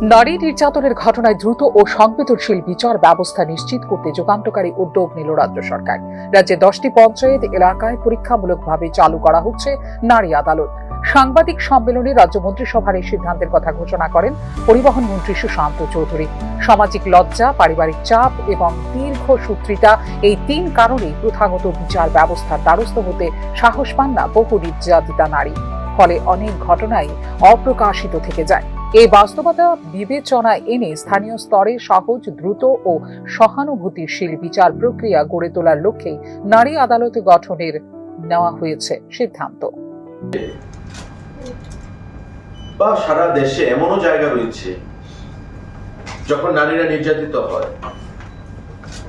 নারী নির্যাতনের ঘটনায় দ্রুত ও সংবেদনশীল বিচার ব্যবস্থা নিশ্চিত করতে যুগান্তকারী উদ্যোগ নিল রাজ্য সরকার। রাজ্যে 10টি পঞ্চায়েত এলাকায় পরীক্ষামূলকভাবে চালু করা হচ্ছে নারী আদালত। সাংবাদিক সম্মেলনে রাজ্য মন্ত্রিসভার এই সিদ্ধান্তের কথা ঘোষণা করেন পরিবহন মন্ত্রী সুশান্ত চৌধুরী। সামাজিক লজ্জা, পারিবারিক চাপ এবং দীর্ঘসূত্রিতা এই 3 কারণেই প্রথাগত বিচার ব্যবস্থার দ্বারস্থ হতে সাহস পান না বহু নির্যাতিতা নারী। ফলে অনেক ঘটনাই অপ্রকাশিত থেকে যায়। এই বাস্তবতা বিবেচনায় এনে স্থানীয় স্তরে সহজ, দ্রুত ও সহানুভূতিশীল বিচার প্রক্রিয়া গড়ে তোলার লক্ষ্যে নারী আদালত গঠনের নেওয়া হয়েছে সিদ্ধান্ত। বা সারা দেশে এমনও জায়গা রয়েছে যখন নারীরা নির্যাতিত হয়,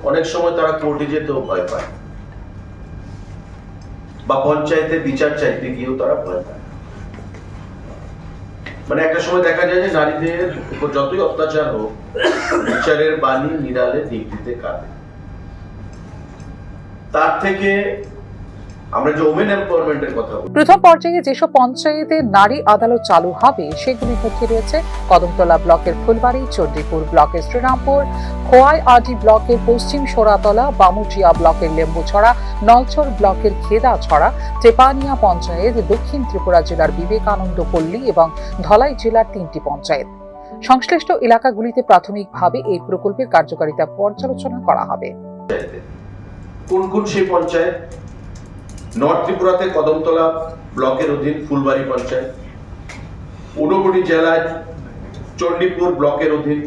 অনেক সময় তারা কোর্টে যেতেও ভয় পায় বা পঞ্চায়েতে বিচার চাইতে গিয়েও তারা ভয় পায়। মানে একটা সময় দেখা যায় যে নারীদের উপর যতই অত্যাচার হোক, বিচারের বাণী নিরালে দিক দিতে কাঁদে। তার থেকে আমরা যে ওমেন এমপাওয়ারমেন্টের কথা বলি, প্রথম পর্যায়ে যেসব পঞ্চায়েতে নারী আদালত চালু হবে সেগুলির মধ্যে রয়েছে কদমতলা ব্লকের ফুলবাড়ি, চণ্ডীপুর ব্লকের শ্রীরামপুর, খোয়াইআডি ব্লকের পশ্চিম সোরাতলা, বামুচিয়া ব্লকের লেম্বুছড়া, নলছর ব্লকের খেদাছড়া, টেপানিয়া পঞ্চায়েত, দক্ষিণ ত্রিপুরা জেলার বিবেকানন্দ পল্লী এবং ধলাই জেলার 3টি পঞ্চায়েত। সংশ্লিষ্ট এলাকাগুলিতে প্রাথমিকভাবে এই প্রকল্পের কার্যকারিতা পর্যালোচনা করা হবে। কোন কোন সেই পঞ্চায়েত? নর্থ ত্রিপুরাতে কদমতলা ব্লকের অধীন ফুলবাড়ি পঞ্চায়েত, ঊনকোটি জেলায় চণ্ডীপুর ব্লকের অধীন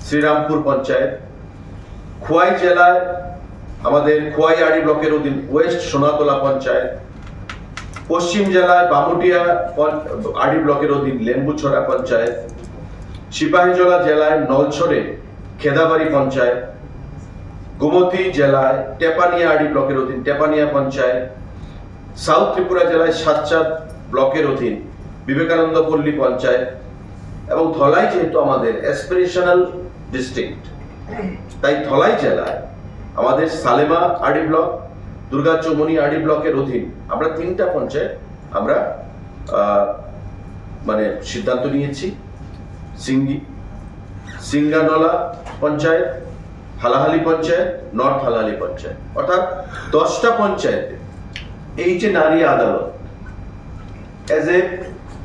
শ্রীরামপুর পঞ্চায়েত, খোয়াই জেলায় আমাদের খোয়াইআডি ব্লকের অধীন ওয়েস্ট সোনাতলা পঞ্চায়েত, পশ্চিম জেলায় বামুটিয়া আডি ব্লকের অধীন লেম্বুছড়া পঞ্চায়েত, সিপাহীজলা জেলায় নলছড়ে খেদাবাড়ি পঞ্চায়েত, গোমতী জেলায় টেপানিয়া আডি ব্লকের অধীন টেপানিয়া পঞ্চায়েত, সাউথ ত্রিপুরা জেলায় সাতচাঁদ ব্লকের অধীন বিবেকানন্দ পল্লী পঞ্চায়েত এবং ধলাই যেহেতু আমাদের অ্যাসপিরেশনাল ডিস্ট্রিক্ট, তাই ধলাই জেলায় আমাদের সালেমা আডি ব্লক, দুর্গা চৌমনি আডি ব্লকের অধীন আমরা 3টা পঞ্চায়েত আমরা মানে সিদ্ধান্ত নিয়েছি। সিঙ্গানলা পঞ্চায়েত, হালাহালি পঞ্চায়েত, নর্থ হালাহালি পঞ্চায়েত, অর্থাৎ 10টা পঞ্চায়েতে এই যে নারী আদালত as a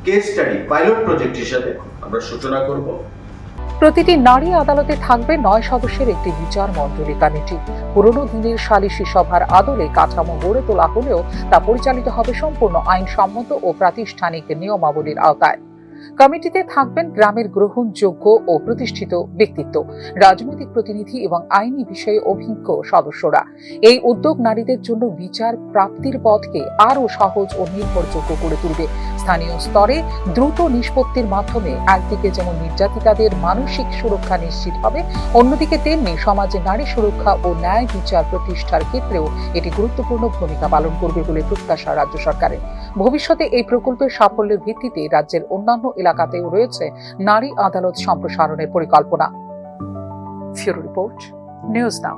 case study pilot project হিসাবে আমরা সূচনা করব। প্রতিটি নারী আদালতে থাকবে 9 সদস্যের একটি বিচার মণ্ডলী কমিটি। পুরনো দিনের সালিশি সভার আদলে কাঠামো গড়ে তোলা হলেও তা পরিচালিত হবে সম্পূর্ণ আইনসম্মত ও প্রাতিষ্ঠানিক নিয়মাবলীর আওতায়। কমিটিতে থাকবেন গ্রামের গ্রহণযোগ্য ও প্রতিষ্ঠিত ব্যক্তিত্ব, রাজনৈতিক প্রতিনিধি এবং আইনি বিষয়ে অভিজ্ঞ সদস্যরা। এই উদ্যোগ নারীদের জন্য বিচার প্রাপ্তির পথকে আরও সহজ ও নির্ভরযোগ্য করে তুলবে। স্থানীয় স্তরে দ্রুত নিষ্পত্তির মাধ্যমে একদিকে যেমন নির্যাতিতাদের মানসিক সুরক্ষা নিশ্চিত হবে, অন্যদিকে তেমনি সমাজে নারী সুরক্ষা ও ন্যায় বিচার প্রতিষ্ঠার ক্ষেত্রেও এটি গুরুত্বপূর্ণ ভূমিকা পালন করবে বলে প্রত্যাশা রাজ্য সরকারের। ভবিষ্যতে এই প্রকল্পের সাফল্যের ভিত্তিতে রাজ্যের অন্যান্য এলাকাতেও রয়েছে নারী আদালত সম্প্রসারণের পরিকল্পনা। Bureau report, news now.